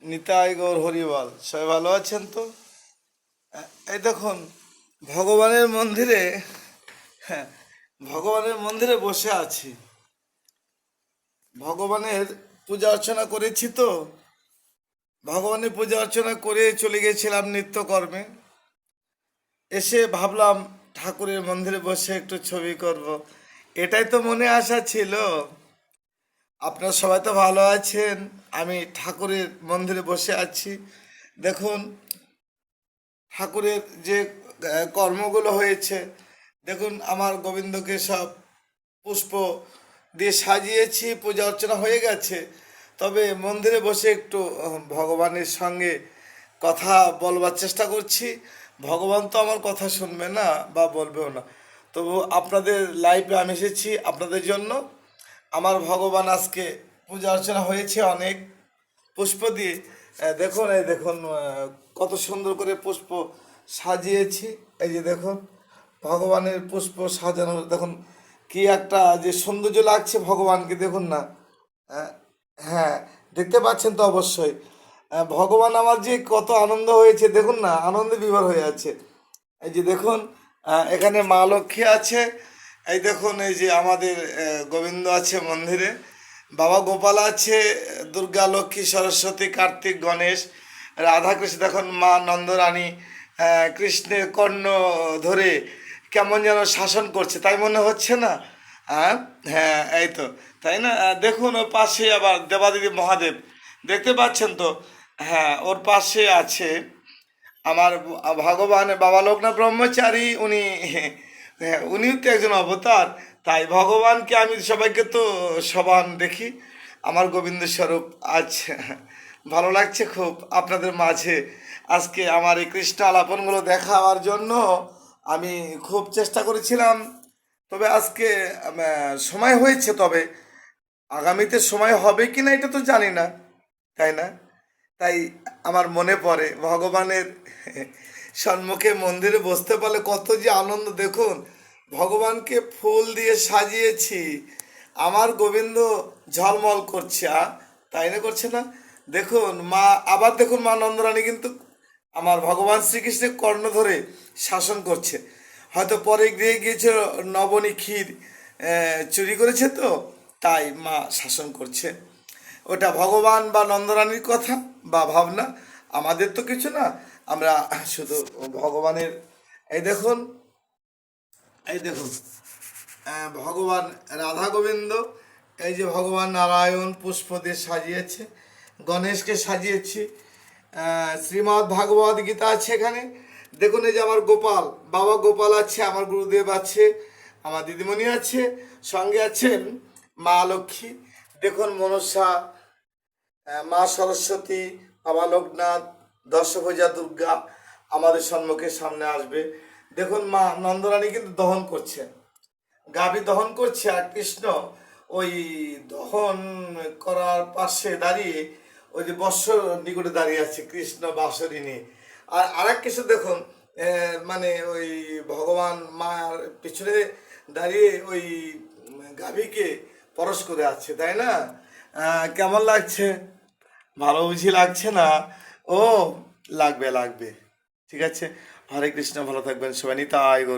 নিতাই গৌর হরিবল। সবাই ভালো আছেন তো? এই দেখুন, ভগবানের মন্দিরে, হ্যাঁ, ভগবানের মন্দিরে বসে আছি। ভগবানের পূজা অর্চনা করেছি তো। ভগবানের পূজা অর্চনা করে চলে গেছিলাম নিত্যকর্মে। এসে ভাবলাম ঠাকুরের মন্দিরে বসে একটু ছবি করব। এটাই তো মনে আশা ছিল। আপনারা সবাই তো ভালো আছেন। আমি ঠাকুরের মন্দিরে বসে আছি। দেখুন, ঠাকুরের যে কর্মগুলো হয়েছে, দেখুন আমার গোবিন্দকে সব পুষ্প দিয়ে সাজিয়েছি, পূজা অর্চনা হয়ে গেছে। তবে মন্দিরে বসে একটু ভগবানের সঙ্গে কথা বলবার চেষ্টা করছি। ভগবান তো আমার কথা শুনবে না বা বলবেও না, তবু আপনাদের লাইভে আমি এসেছি আপনাদের জন্য। আমার ভগবান আজকে পূজা অর্চনা হয়েছে অনেক পুষ্প দিয়ে। দেখুন, এই দেখুন, কত সুন্দর করে পুষ্প সাজিয়েছি। এই যে দেখুন, ভগবানের পুষ্প সাজানো, দেখুন কি একটা যে সৌন্দর্য লাগছে ভগবানকে, দেখুন না। আহ, হ্যাঁ, দেখতে পাচ্ছেন তো অবশ্যই। ভগবান আমার যে কত আনন্দ হয়েছে, দেখুন না, আনন্দে বিভোর হয়ে আছে। এই যে দেখুন, এখানে মা লক্ষ্মী আছে। এই দেখুন, এই যে আমাদের গোবিন্দ আছে মন্দিরে, বাবা গোপাল আছে, দুর্গা লক্ষ্মী সরস্বতী কার্তিক গণেশ রাধাকৃষ্ণ। দেখুন মা নন্দরানী কৃষ্ণের কর্ণ ধরে কেমন যেন শাসন করছে, তাই মনে হচ্ছে না? হ্যাঁ, হ্যাঁ, এই তো, তাই না? দেখুন ওর পাশে আবার দেবাদেবী মহাদেব, দেখতে পাচ্ছেন তো? হ্যাঁ, ওর পাশে আছে আমার ভগবান বাবা লোকনাথ ব্রহ্মচারী। উনি, হ্যাঁ, উনিও তো একজন অবতার। তাই ভগবানকে আমি সবাইকে তো সমান দেখি। আমার গোবিন্দ স্বরূপ আজ ভালো লাগছে খুব আপনাদের মাঝে আজকে আমার এই কৃষ্ণ আলাপনগুলো দেখাবার জন্য আমি খুব চেষ্টা করেছিলাম। তবে আজকে সময় হয়েছে, তবে আগামীতে সময় হবে কি না এটা তো জানি না, তাই না? তাই আমার মনে পড়ে ভগবানের সম্মুখে মন্দিরে বসতে পারলে কত যে আনন্দ। দেখুন, ভগবানকে ফুল দিয়ে সাজিয়েছি, আমার গোবিন্দ ঝলমল করছে। তাই না, করছে না? দেখুন মা, আবার দেখুন মা নন্দরানী কিন্তু আমার ভগবান শ্রীকৃষ্ণের কর্ণ ধরে শাসন করছে। হয়তো পরে গৃহে গিয়েছিল, নবনী ক্ষীর চুরি করেছে তো, তাই মা শাসন করছে। ওটা ভগবান বা নন্দরানীর কথা বা ভাবনা, আমাদের তো কিছু না। আমরা শুধু ভগবানের। এই দেখুন, এই দেখুন, ভগবান রাধা গোবিন্দ, এই যে ভগবান নারায়ণ পুষ্প দিয়ে সাজিয়েছে, গণেশকে সাজিয়েছি। শ্রীমদ্ ভাগবত গীতা আছে এখানে। দেখুন, এই যে আমার গোপাল, বাবা গোপাল আছে, আমার গুরুদেব আছে, আমার দিদিমণি আছে, সঙ্গে আছেন মা লক্ষ্মী। দেখুন মনসা, মা সরস্বতী, বাবা লোকনাথ, দশভুজা দুর্গা আমাদের সম্মুখে সামনে আসবে। দেখুন মা নন্দরানী কিন্তু দহন করছে, গাভী দহন করছে, আর কৃষ্ণ ওই দহন করার পাশে দাঁড়িয়ে, ওই যে বৎসর নিকটে দাঁড়িয়ে আছে কৃষ্ণ বাঁশরি নিয়ে। আর আরেক কিছু দেখুন, মানে ওই ভগবান মার পিছনে দাঁড়িয়ে ওই গাভীকে পরশ করে আছে, তাই না? কেমন লাগছে? ভালো বুঝি লাগছে না? ও, লাগবে লাগবে, ঠিক আছে। হরে কৃষ্ণ, ভালো থাকবেন সবাই। নিতাই গৌর।